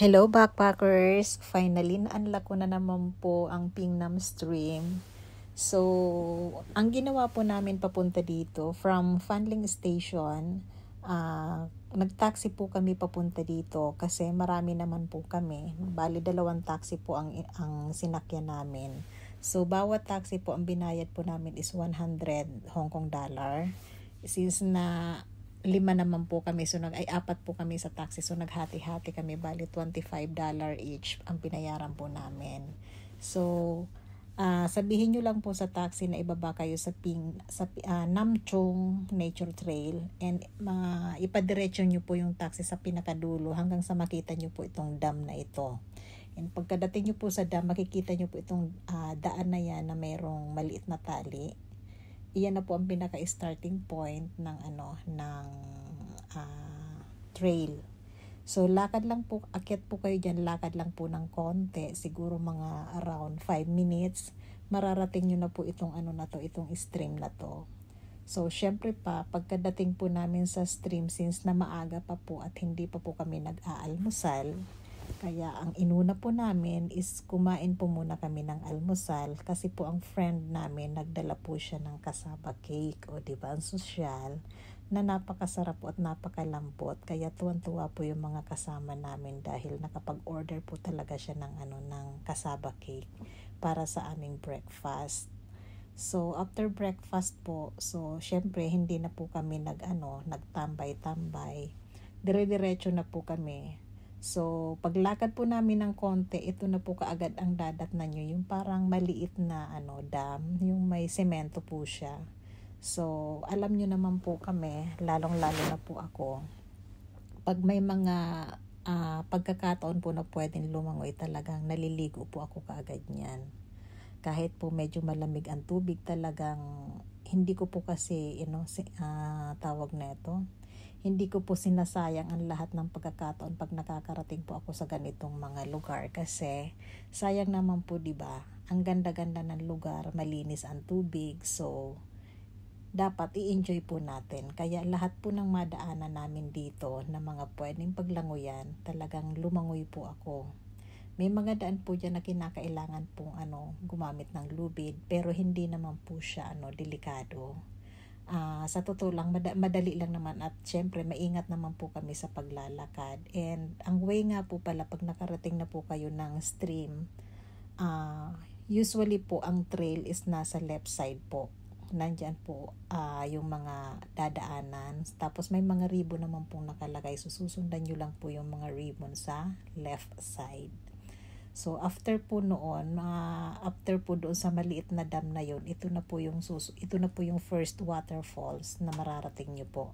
Hello backpackers! Finally, na-unlock ko na naman po ang Pingnam Stream. So, ang ginawa po namin papunta dito, from Fanling Station, nag-taxi po kami papunta dito kasi marami naman po kami. Bali, 2 taxi po ang sinakyan namin. So, bawat taxi po ang binayad po namin is 100 Hong Kong dollar. Since na 5 naman po kami, so 4 po kami sa taxi, so naghati-hati kami, bali $25 each ang pinayaran po namin. So sabihin nyo lang po sa taxi na ibaba kayo sa Nam Chung Nature Trail, and ipadiretso nyo po yung taxi sa pinakadulo hanggang sa makita nyo po itong dam na ito. And pagkadating nyo po sa dam, makikita nyo po itong daan na yan na mayroong maliit na tali. Iyan na po ang pinaka-starting point ng trail. So lakad lang po, akyat po kayo diyan, lakad lang po ng konti, siguro mga around 5 minutes, mararating niyo na po itong itong stream na to. So syempre pa, pagkadating po namin sa stream, since na maaga pa po at hindi pa po kami nag-aalmusal, kaya ang inuna po namin is kumain po muna kami ng almusal, kasi po ang friend namin nagdala po siya ng cassava cake, o diba, ang sosyal, na napakasarap po at napakalambot. Kaya tuwan-tuwa po yung mga kasama namin dahil nakapag-order po talaga siya ng cassava cake para sa aming breakfast. So after breakfast po, so syempre hindi na po kami nagtambay-tambay. Dire-diretso na po kami. So, paglakad po namin ng konti, ito na po kaagad ang dadatnan nyo, yung parang maliit na dam, yung may semento po siya. So, alam nyo naman po kami, lalong-lalo na po ako, pag may mga pagkakataon po na pwedeng lumangoy, talagang naliligo po ako kaagad niyan. Kahit po medyo malamig ang tubig, talagang hindi ko po kasi, tawag na ito, hindi ko po sinasayang ang lahat ng pagkakataon pag nakakarating po ako sa ganitong mga lugar, kasi sayang naman po, 'di ba? Ang ganda-ganda ng lugar, malinis ang tubig, so dapat i-enjoy po natin. Kaya lahat po ng madaanan namin dito na mga pwedeng paglangoyan, talagang lumangoy po ako. May mga daan po dyan na kinakailangan pong gumamit ng lubid, pero hindi naman po siya delikado. Sa totoo lang, madali lang naman, at syempre maingat naman po kami sa paglalakad. And ang way nga po pala, pag nakarating na po kayo ng stream, usually po ang trail is nasa left side po. Nandyan po yung mga dadaanan, tapos may mga ribbon naman pong nakalagay, so susundan nyo lang po yung mga ribbon sa left side. So after po noon, after po doon sa maliit na dam na yon, ito na po yung first waterfalls na mararating nyo po.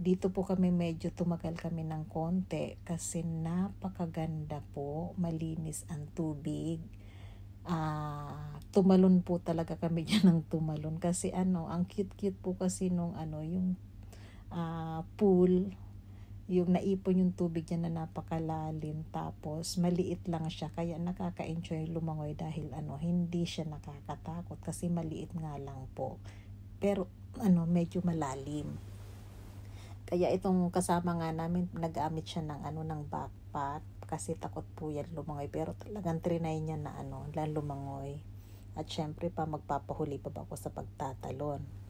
Dito po kami medyo tumagal kami ng konti kasi napakaganda po, malinis ang tubig. Tumalon po talaga kami diyan ng tumalon kasi ang cute-cute po kasi nung yung pool. Yung naipon yung tubig niya na napakalalim, tapos maliit lang siya, kaya nakaka-enjoy lumangoy dahil hindi siya nakakatakot kasi maliit nga lang po, pero medyo malalim. Kaya itong kasama nga namin, nag-gamit siya ng backpack kasi takot po yan lumangoy, pero talagang trinay niya na lumangoy. At syempre pa, magpapahuli pa ba ako sa pagtatalon.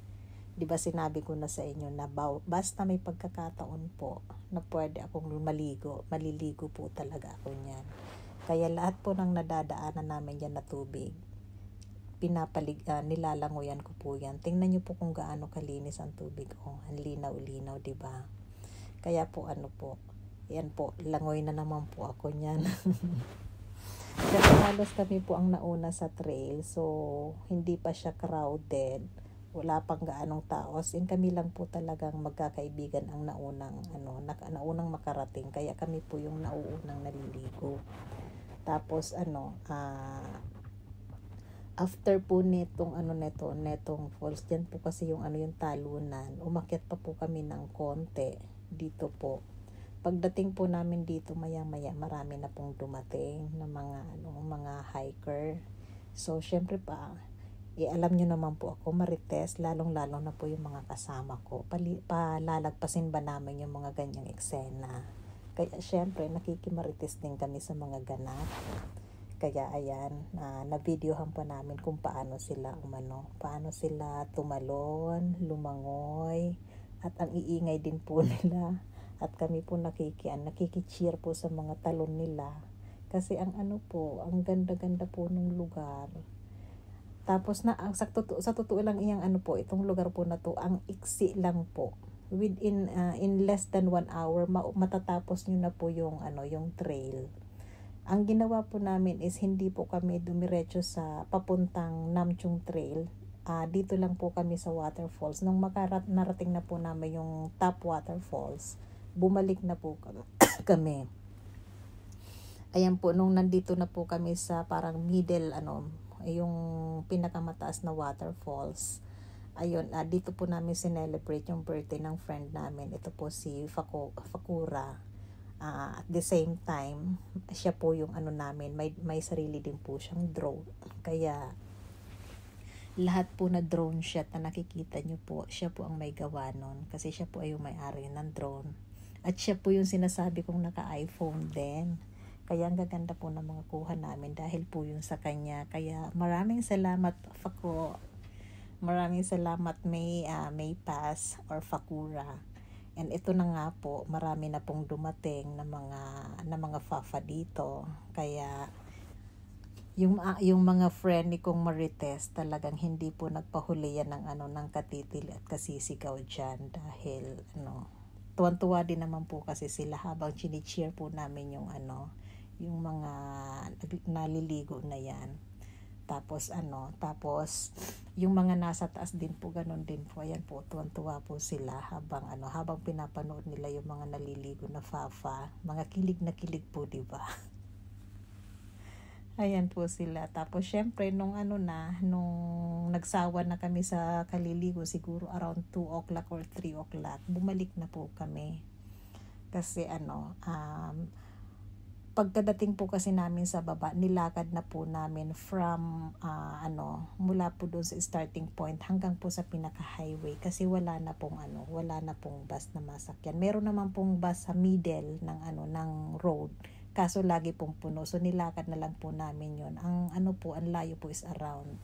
Di ba sinabi ko na sa inyo na basta may pagkakataon po na pwede akong maliligo po talaga ako niyan. Kaya lahat po ng nadadaanan namin yan na tubig, nilalangoyan ko po yan. Tingnan niyo po kung gaano kalinis ang tubig. Ang linaw-linaw, di ba? Kaya po yan po, langoy na naman po ako niyan. Kasi halos kami po ang nauna sa trail, so hindi pa siya crowded. Wala pang gaanong tao, in kami lang po talagang magkakaibigan ang naunang makarating, kaya kami po yung nauunang naliligo. Tapos after po netong falls, dyan po kasi yung talunan, umakyat pa po kami ng konti dito po. Pagdating po namin dito, maya-maya marami na pong dumating na mga hiker. So syempre pa, alam nyo naman po ako, marites, lalong-lalo na po yung mga kasama ko. Palalagpasin ba namin yung mga ganyang eksena? Kaya syempre nakikimarites din kami sa mga ganap. Kaya ayan, na-videohan pa namin kung paano sila paano sila tumalon, lumangoy, at ang iingay din po nila. At kami po nakikicheer po sa mga talon nila. Kasi ang ang ganda-ganda po ng lugar. Tapos sa totoo lang iyang itong lugar po na to, ang iksi lang po. Within in less than 1 hour matatapos niyo na po yung yung trail. Ang ginawa po namin is hindi po kami dumiretso sa papuntang Namchung Trail. Dito lang po kami sa waterfalls. Nung narating na po namin yung top waterfalls, bumalik na po kami. Ayan po, nung nandito na po kami sa parang middle, yung pinakamataas na waterfalls. Ayun, dito po namin sinelebrate yung birthday ng friend namin. Ito po si Fakura. At the same time, siya po yung namin, may sarili din po siyang drone. Kaya lahat po na drone shot na nakikita nyo po, siya po ang may gawa nun. Kasi siya po ay yung may-ari ng drone. At siya po yung sinasabi kong naka-iPhone din. Kaya ang gaganda po ng mga kuha namin dahil po yung sa kanya. Kaya maraming salamat, Fako. Maraming salamat, May Pass or Fakura. And ito na nga po, marami na pong dumating na mga fafa dito. Kaya yung mga friend ni kong Marites talagang hindi po nagpahuli yan ng katitil at kasisigaw dyan dahil tuwan-tuwa din naman po kasi sila habang chini-cheer po namin yung mga naliligo na yan. Tapos yung mga nasa taas din po, ganun din po. Ayan po, tuwan-tuwa po sila habang pinapanood nila yung mga naliligo na fafa. Mga kilig na kilig po, di ba? Ayan po sila. Tapos syempre nung nagsawa na kami sa kaliligo, siguro around 2 o'clock or 3 o'clock, bumalik na po kami. Kasi pagkadating po kasi namin sa baba, nilakad na po namin from mula po doon sa starting point hanggang po sa pinaka-highway kasi wala na pong bus na masakyan. Meron naman pong bus sa middle ng road. Kaso lagi pong puno. So nilakad na lang po namin 'yon. Ang ang layo po is around